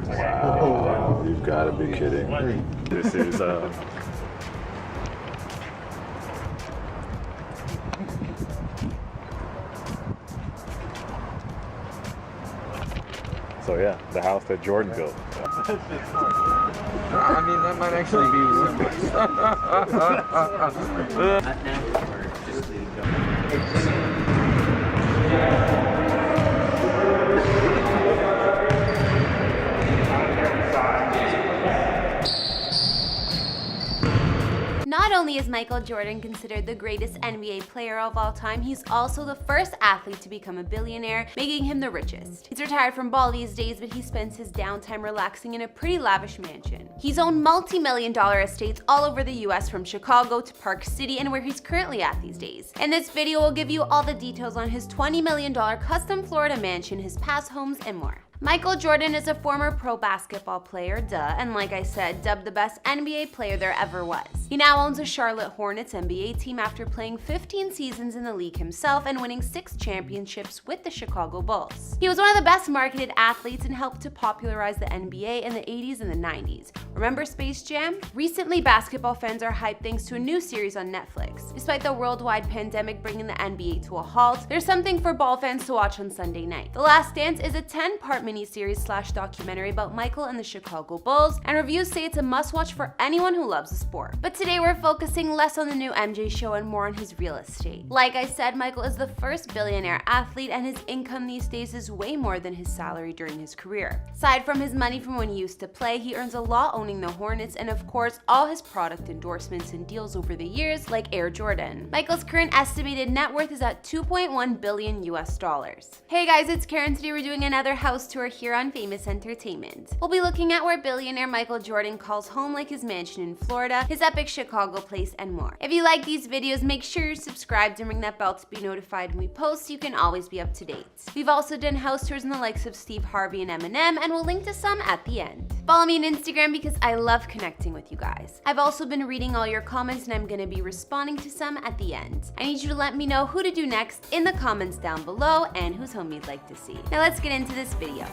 Wow, you've got to be kidding. This is so yeah, the house that Jordan built. I mean, that might actually be Not only is Michael Jordan considered the greatest NBA player of all time, he's also the first athlete to become a billionaire, making him the richest. He's retired from ball these days, but he spends his downtime relaxing in a pretty lavish mansion. He's owned multi-million-dollar estates all over the US, from Chicago to Park City and where he's currently at these days. In this video, we'll give you all the details on his $20 million custom Florida mansion, his past homes, and more. Michael Jordan is a former pro basketball player, and like I said, dubbed the best NBA player there ever was. He now owns a Charlotte Hornets NBA team after playing 15 seasons in the league himself and winning 6 championships with the Chicago Bulls. He was one of the best marketed athletes and helped to popularize the NBA in the 80s and the 90s. Remember Space Jam? Recently, basketball fans are hyped thanks to a new series on Netflix. Despite the worldwide pandemic bringing the NBA to a halt, there's something for ball fans to watch on Sunday night. The Last Dance is a 10-part miniseries/documentary about Michael and the Chicago Bulls, and reviews say it's a must-watch for anyone who loves the sport. But today we're focusing less on the new MJ show and more on his real estate. Like I said, Michael is the first billionaire athlete, and his income these days is way more than his salary during his career. Aside from his money from when he used to play, he earns a lot owning the Hornets and of course all his product endorsements and deals over the years like Air Jordan. Michael's current estimated net worth is at $2.1 billion US. Hey guys, it's Karen. Today we're doing another house tour here on Famous Entertainment. We'll be looking at where billionaire Michael Jordan calls home, like his mansion in Florida, his epic Chicago place, and more. If you like these videos, make sure you're subscribed and ring that bell to be notified when we post so you can always be up to date. We've also done house tours in the likes of Steve Harvey and Eminem, and we'll link to some at the end. Follow me on Instagram because I love connecting with you guys. I've also been reading all your comments and I'm going to be responding to some at the end. I need you to let me know who to do next in the comments down below and whose home you'd like to see. Now let's get into this video.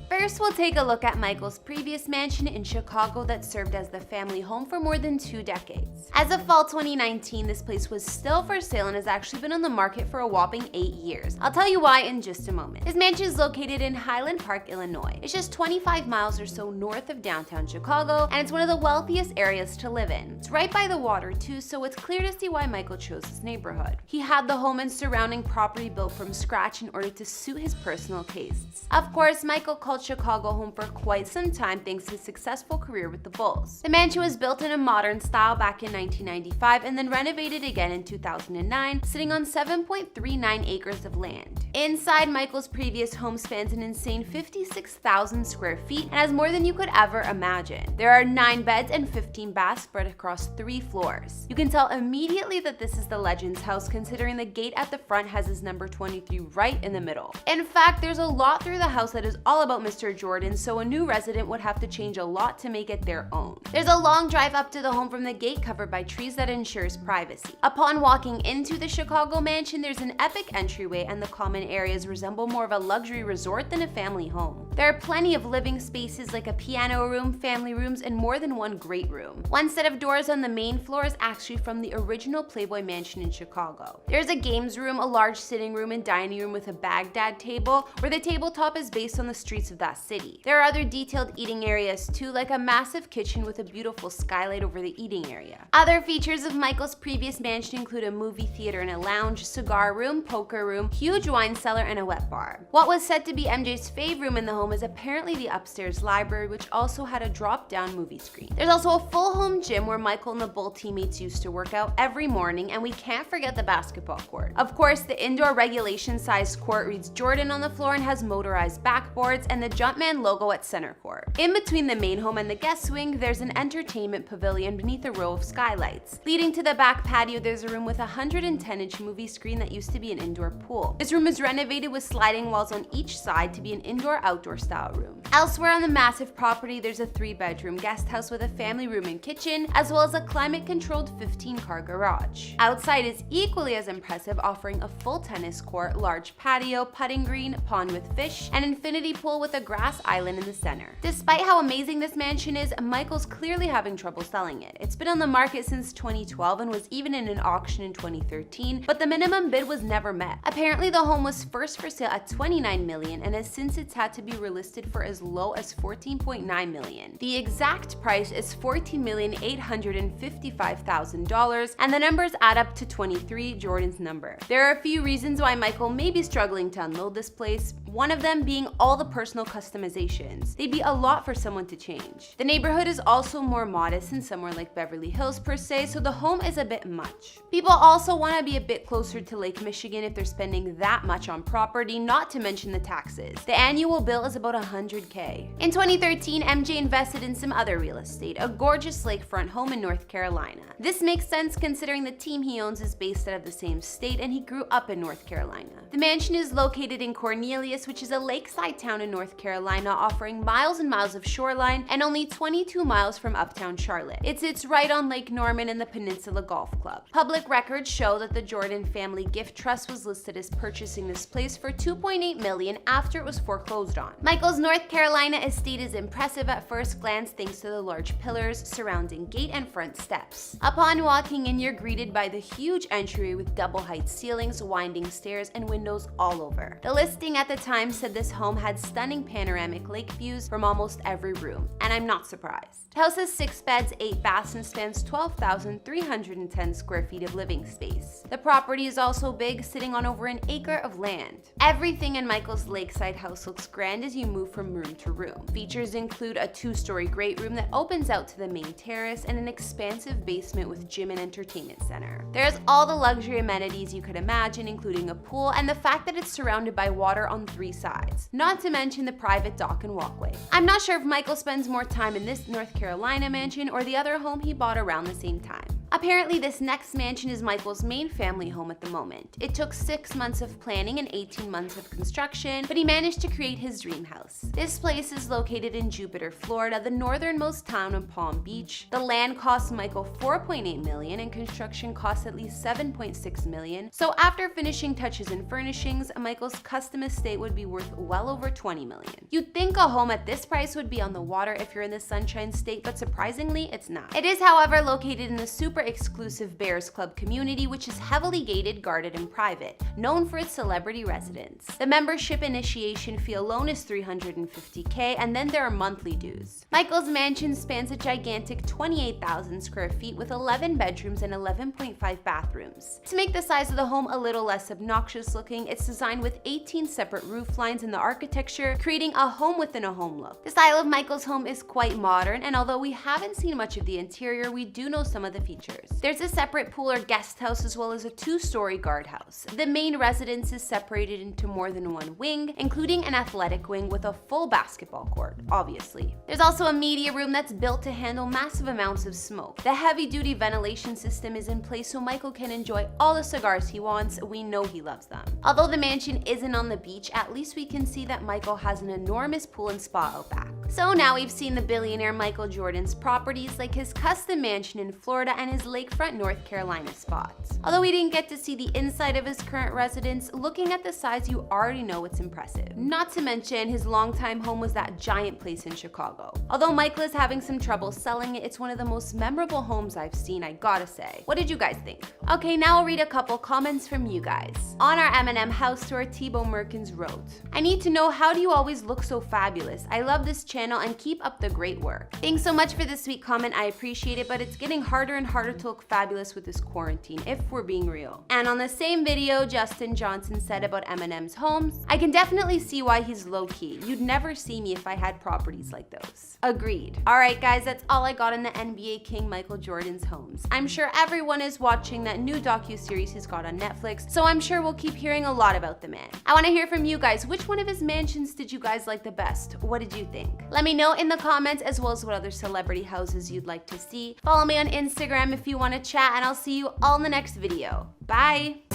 First, we'll take a look at Michael's previous mansion in Chicago that served as the family home for more than 2 decades. As of fall 2019, this place was still for sale and has actually been on the market for a whopping 8 years. I'll tell you why in just a moment. His mansion is located in Highland Park, Illinois. It's just 25 miles or so north of downtown Chicago, and it's one of the wealthiest areas to live in. It's right by the water too, so it's clear to see why Michael chose this neighborhood. He had the home and surrounding property built from scratch in order to suit his personal tastes. Of course, Michael called Chicago home for quite some time thanks to his successful career with the Bulls. The mansion was built in a modern style back in 1995 and then renovated again in 2009, sitting on 7.39 acres of land. Inside, Michael's previous home spans an insane 56,000 square feet and has more than you could ever imagine. There are 9 beds and 15 baths spread across 3 floors. You can tell immediately that this is the Legends house, considering the gate at the front has his number 23 right in the middle. In fact, there's a lot through the house that is all about Mr. Jordan, so a new resident would have to change a lot to make it their own. There's a long drive up to the home from the gate covered by trees that ensures privacy. Upon walking into the Chicago mansion, there's an epic entryway and the common areas resemble more of a luxury resort than a family home. There are plenty of living spaces like a piano room, family rooms, and more than one great room. One set of doors on the main floor is actually from the original Playboy Mansion in Chicago. There's a games room, a large sitting room and dining room with a Baghdad table, where the tabletop is based on the streets of that city. There are other detailed eating areas too, like a massive kitchen with a beautiful skylight over the eating area. Other features of Michael's previous mansion include a movie theater and a lounge, cigar room, poker room, huge wine cellar, and a wet bar. What was said to be MJ's fave room in the home is apparently the upstairs library, which also had a drop-down movie screen. There's also a full home gym where Michael and the Bull teammates used to work out every morning, and we can't forget the basketball court. Of course, the indoor regulation-sized court reads Jordan on the floor and has motorized backboards, and the Jumpman Stuntman logo at center court. In between the main home and the guest wing, there's an entertainment pavilion beneath a row of skylights. Leading to the back patio, there's a room with a 110-inch movie screen that used to be an indoor pool. This room is renovated with sliding walls on each side to be an indoor-outdoor style room. Elsewhere on the massive property, there's a 3-bedroom guest house with a family room and kitchen, as well as a climate-controlled 15-car garage. Outside is equally as impressive, offering a full tennis court, large patio, putting green, pond with fish, and infinity pool with a grass island in the center. Despite how amazing this mansion is, Michael's clearly having trouble selling it. It's been on the market since 2012 and was even in an auction in 2013, but the minimum bid was never met. Apparently, the home was first for sale at $29 million and has since it's had to be relisted for as low as $14.9 million. The exact price is $14,855,000, and the numbers add up to 23, Jordan's number. There are a few reasons why Michael may be struggling to unload this place, one of them being all the personal customizations. They'd be a lot for someone to change. The neighborhood is also more modest than somewhere like Beverly Hills per se, so the home is a bit much. People also want to be a bit closer to Lake Michigan if they're spending that much on property, not to mention the taxes. The annual bill is about $100K. In 2013, MJ invested in some other real estate, a gorgeous lakefront home in North Carolina. This makes sense considering the team he owns is based out of the same state and he grew up in North Carolina. The mansion is located in Cornelius, which is a lakeside town in North Carolina, offering miles and miles of shoreline and only 22 miles from uptown Charlotte. It sits right on Lake Norman and the Peninsula Golf Club. Public records show that the Jordan Family Gift Trust was listed as purchasing this place for $2.8 million after it was foreclosed on. Michael's North Carolina estate is impressive at first glance thanks to the large pillars surrounding gate and front steps. Upon walking in, you're greeted by the huge entry with double-height ceilings, winding stairs, and windows all over. The listing at the time said this home had stunning panoramic lake views from almost every room, and I'm not surprised. The house has 6 beds, 8 baths, and spans 12,310 square feet of living space. The property is also big, sitting on over an acre of land. Everything in Michael's lakeside house looks grand as you move from room to room. Features include a 2-story great room that opens out to the main terrace and an expansive basement with gym and entertainment center. There's all the luxury amenities you could imagine, including a pool and the fact that it's surrounded by water on 3 sides, not to mention the private dock and walkway. I'm not sure if Michael spends more time in this North Carolina mansion or the other home he bought around the same time. Apparently, this next mansion is Michael's main family home at the moment. It took 6 months of planning and 18 months of construction, but he managed to create his dream house. This place is located in Jupiter, Florida, the northernmost town of Palm Beach. The land cost Michael $4.8 million and construction costs at least $7.6 million. So after finishing touches and furnishings, Michael's custom estate would be worth well over $20 million. You'd think a home at this price would be on the water if you're in the Sunshine State, but surprisingly, it's not. It is, however, located in the super exclusive Bears Club community, which is heavily gated, guarded, and private, known for its celebrity residents. The membership initiation fee alone is $350K, and then there are monthly dues. Michael's mansion spans a gigantic 28,000 square feet with 11 bedrooms and 11.5 bathrooms. To make the size of the home a little less obnoxious looking, it's designed with 18 separate roof lines in the architecture, creating a home within a home look. The style of Michael's home is quite modern, and although we haven't seen much of the interior, we do know some of the features. There's a separate pool or guest house as well as a 2-story guardhouse. The main residence is separated into more than one wing, including an athletic wing with a full basketball court, obviously. There's also a media room that's built to handle massive amounts of smoke. The heavy-duty ventilation system is in place so Michael can enjoy all the cigars he wants. We know he loves them. Although the mansion isn't on the beach, at least we can see that Michael has an enormous pool and spa out back. So now we've seen the billionaire Michael Jordan's properties like his custom mansion in Florida and his lakefront North Carolina spots. Although we didn't get to see the inside of his current residence, looking at the size you already know it's impressive. Not to mention his longtime home was that giant place in Chicago. Although Michael is having some trouble selling it, it's one of the most memorable homes I've seen, I gotta say. What did you guys think? Okay, now I'll read a couple comments from you guys. On our M&M house tour, Thibaut Merkins wrote, "I need to know, how do you always look so fabulous? I love this channel and keep up the great work." Thanks so much for this sweet comment, I appreciate it, but it's getting harder and harder order to look fabulous with this quarantine, if we're being real. And on the same video, Justin Johnson said about Eminem's homes, I can definitely see why he's low-key. You'd never see me if I had properties like those. Agreed. Alright guys, that's all I got on the NBA King Michael Jordan's homes. I'm sure everyone is watching that new docuseries he's got on Netflix, so I'm sure we'll keep hearing a lot about the man. I want to hear from you guys. Which one of his mansions did you guys like the best? What did you think? Let me know in the comments, as well as what other celebrity houses you'd like to see. Follow me on Instagram if you want to chat, and I'll see you all in the next video. Bye!